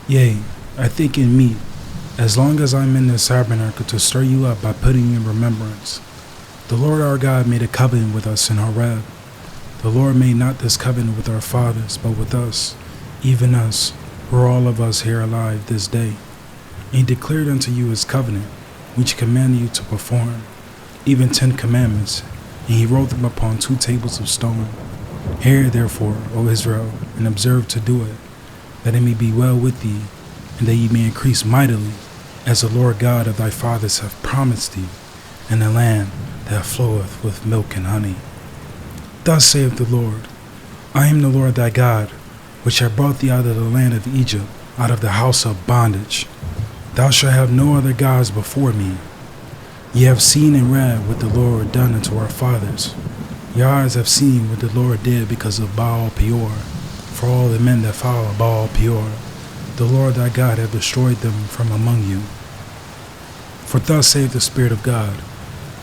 Yea, I think in meat, as long as I'm in this tabernacle to stir you up by putting you in remembrance. The Lord our God made a covenant with us in Horeb. The Lord made not this covenant with our fathers, but with us, even us, who are all of us here alive this day. And he declared unto you his covenant, which he commanded you to perform, even 10 commandments, and he wrote them upon 2 tables of stone. Hear therefore, O Israel, and observe to do it, that it may be well with thee, and that ye may increase mightily, as the Lord God of thy fathers hath promised thee, in a land that floweth with milk and honey. Thus saith the Lord, I am the Lord thy God, which have brought thee out of the land of Egypt, out of the house of bondage. Thou shalt have no other gods before me. Ye have seen and read what the Lord done unto our fathers. Your eyes have seen what the Lord did because of Baal Peor. For all the men that follow Baal Peor, the Lord thy God hath destroyed them from among you. For thus saith the Spirit of God,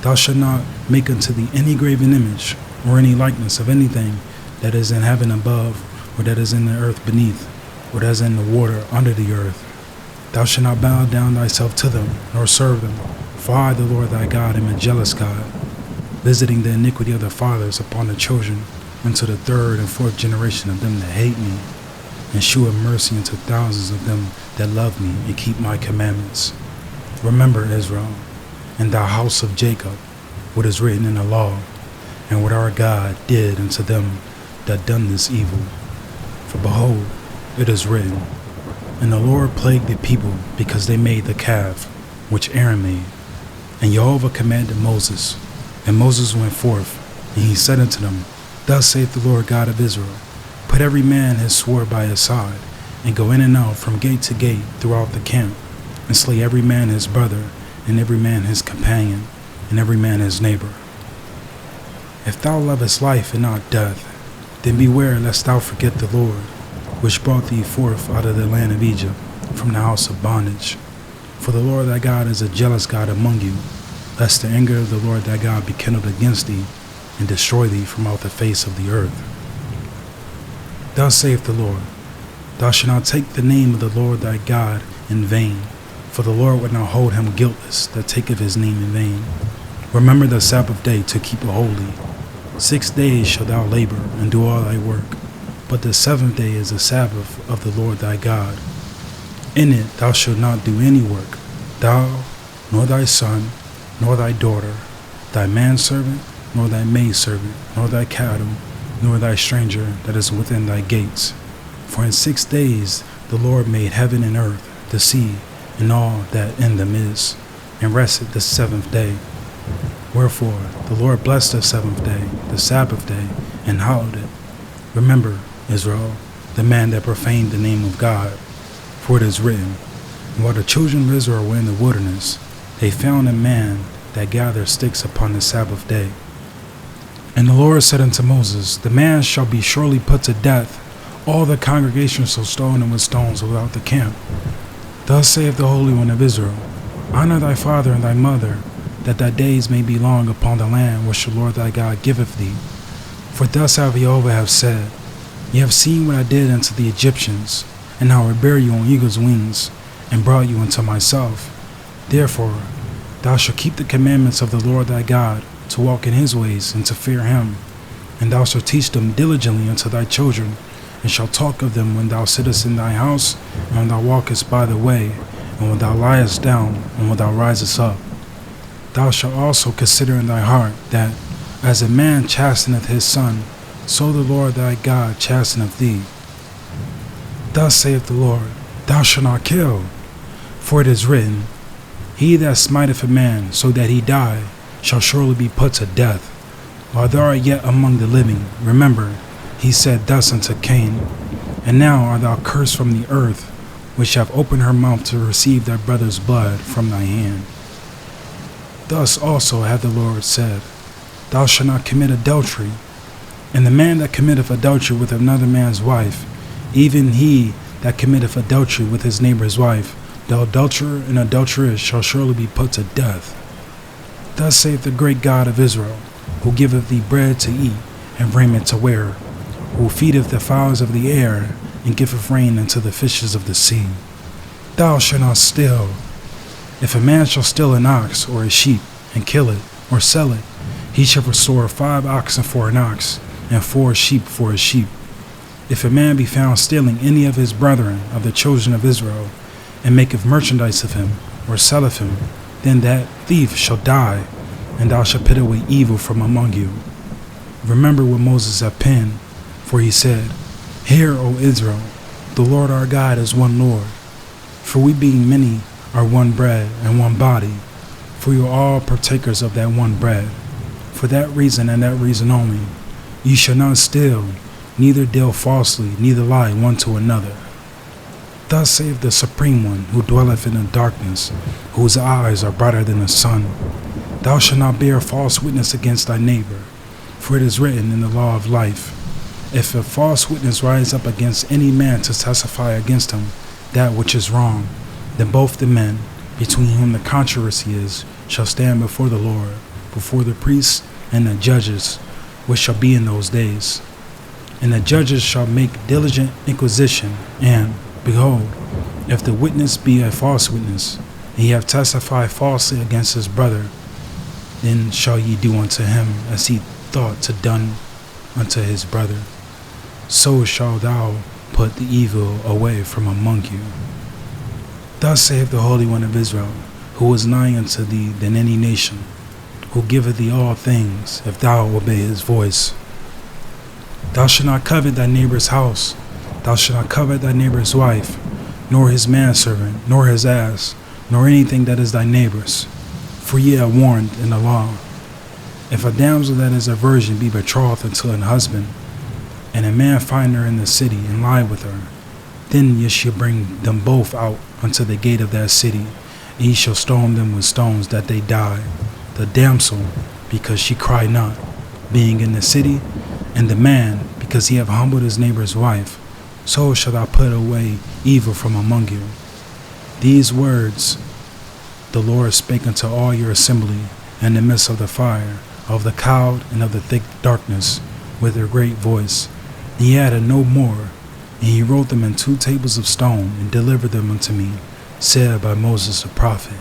Thou shalt not make unto thee any graven image, or any likeness of anything that is in heaven above, or that is in the earth beneath, or that is in the water under the earth. Thou shalt not bow down thyself to them, nor serve them. For I, the Lord thy God, am a jealous God, visiting the iniquity of the fathers upon the children, unto the 3rd and 4th generation of them that hate me, and shew mercy unto thousands of them that love me and keep my commandments. Remember, Israel, and thou house of Jacob, what is written in the law, and what our God did unto them that done this evil. For behold, it is written, And the Lord plagued the people because they made the calf, which Aaron made. And Jehovah commanded Moses, and Moses went forth, and he said unto them, Thus saith the Lord God of Israel, Put every man his sword by his side, and go in and out from gate to gate throughout the camp, and slay every man his brother, and every man his companion, and every man his neighbor. If thou lovest life and not death, then beware lest thou forget the Lord, which brought thee forth out of the land of Egypt, from the house of bondage. For the Lord thy God is a jealous God among you, lest the anger of the Lord thy God be kindled against thee, and destroy thee from out the face of the earth. Thus saith the Lord, Thou shalt not take the name of the Lord thy God in vain, for the Lord would not hold him guiltless that taketh his name in vain. Remember the Sabbath day to keep it holy. 6 days shalt thou labor and do all thy work, but the 7th day is the Sabbath of the Lord thy God. In it thou shalt not do any work, thou, nor thy son, nor thy daughter, thy manservant, nor thy maidservant, nor thy cattle, nor thy stranger that is within thy gates. For in 6 days the Lord made heaven and earth, the sea, and all that in them is, and rested the 7th day. Wherefore the Lord blessed the 7th day, the Sabbath day, and hallowed it. Remember, Israel, the man that profaned the name of God. For it is written, And while the children of Israel were in the wilderness, they found a man that gathered sticks upon the Sabbath day. And the Lord said unto Moses, The man shall be surely put to death. All the congregation shall stone him with stones without the camp. Thus saith the Holy One of Israel, Honor thy father and thy mother, that thy days may be long upon the land which the Lord thy God giveth thee. For thus hath Jehovah have said, Ye have seen what I did unto the Egyptians, and how I bare you on eagle's wings, and brought you unto myself. Therefore thou shalt keep the commandments of the Lord thy God, to walk in his ways, and to fear him. And thou shalt teach them diligently unto thy children, and shalt talk of them when thou sittest in thy house, and when thou walkest by the way, and when thou liest down, and when thou risest up. Thou shalt also consider in thy heart that, as a man chasteneth his son, so the Lord thy God chasteneth thee. Thus saith the Lord, Thou shalt not kill. For it is written, He that smiteth a man so that he die shall surely be put to death. While thou art yet among the living, remember, he said thus unto Cain, And now art thou cursed from the earth, which hath opened her mouth to receive thy brother's blood from thy hand. Thus also hath the Lord said, Thou shalt not commit adultery. And the man that committeth adultery with another man's wife, even he that committeth adultery with his neighbor's wife, the adulterer and adulteress shall surely be put to death. Thus saith the great God of Israel, who giveth thee bread to eat and raiment to wear, who feedeth the fowls of the air and giveth rain unto the fishes of the sea, Thou shalt not steal. If a man shall steal an ox or a sheep, and kill it, or sell it, he shall restore 5 oxen for an ox, and 4 sheep for a sheep. If a man be found stealing any of his brethren of the children of Israel, and maketh merchandise of him, or selleth him, then that thief shall die, and thou shalt put away evil from among you. Remember what Moses hath penned, for he said, Hear, O Israel, the Lord our God is one Lord. For we being many are one bread and one body, for you are all partakers of that one bread. For that reason and that reason only, ye shall not steal, neither deal falsely, neither lie one to another. Thus saith the Supreme One, who dwelleth in the darkness, whose eyes are brighter than the sun. Thou shalt not bear false witness against thy neighbor, for it is written in the law of life, if a false witness rise up against any man to testify against him that which is wrong, then both the men, between whom the controversy is, shall stand before the Lord, before the priests and the judges, which shall be in those days. And the judges shall make diligent inquisition, and, behold, if the witness be a false witness, and he have testified falsely against his brother, then shall ye do unto him as he thought to done unto his brother. So shalt thou put the evil away from among you. Thus saith the Holy One of Israel, who is nigh unto thee than any nation, who giveth thee all things, if thou obey his voice. Thou shalt not covet thy neighbor's house, thou shalt not covet thy neighbor's wife, nor his manservant, nor his ass, nor anything that is thy neighbor's. For ye are warned in the law. If a damsel that is a virgin be betrothed unto an husband, and a man find her in the city, and lie with her, then ye shall bring them both out unto the gate of that city, and ye shall stone them with stones that they die, the damsel, because she cried not, being in the city, and the man, because he have humbled his neighbor's wife. So shall thou put away evil from among you. These words the Lord spake unto all your assembly in the midst of the fire, of the cloud, and of the thick darkness, with a great voice. And he added no more, and he wrote them in 2 tables of stone, and delivered them unto me, said by Moses the prophet.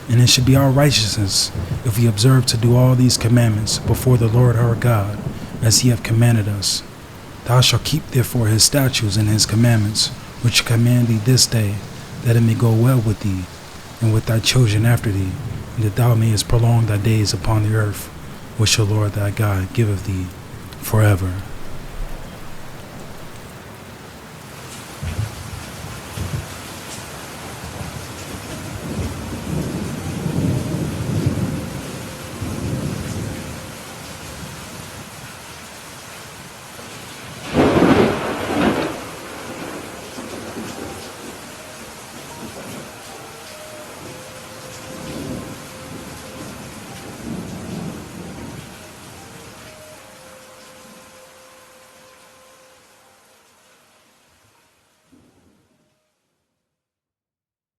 And it should be our righteousness, if we observe to do all these commandments before the Lord our God, as he hath commanded us. Thou shalt keep therefore his statutes and his commandments, which I command thee this day, that it may go well with thee, and with thy children after thee, and that thou mayest prolong thy days upon the earth, which the Lord thy God giveth thee forever.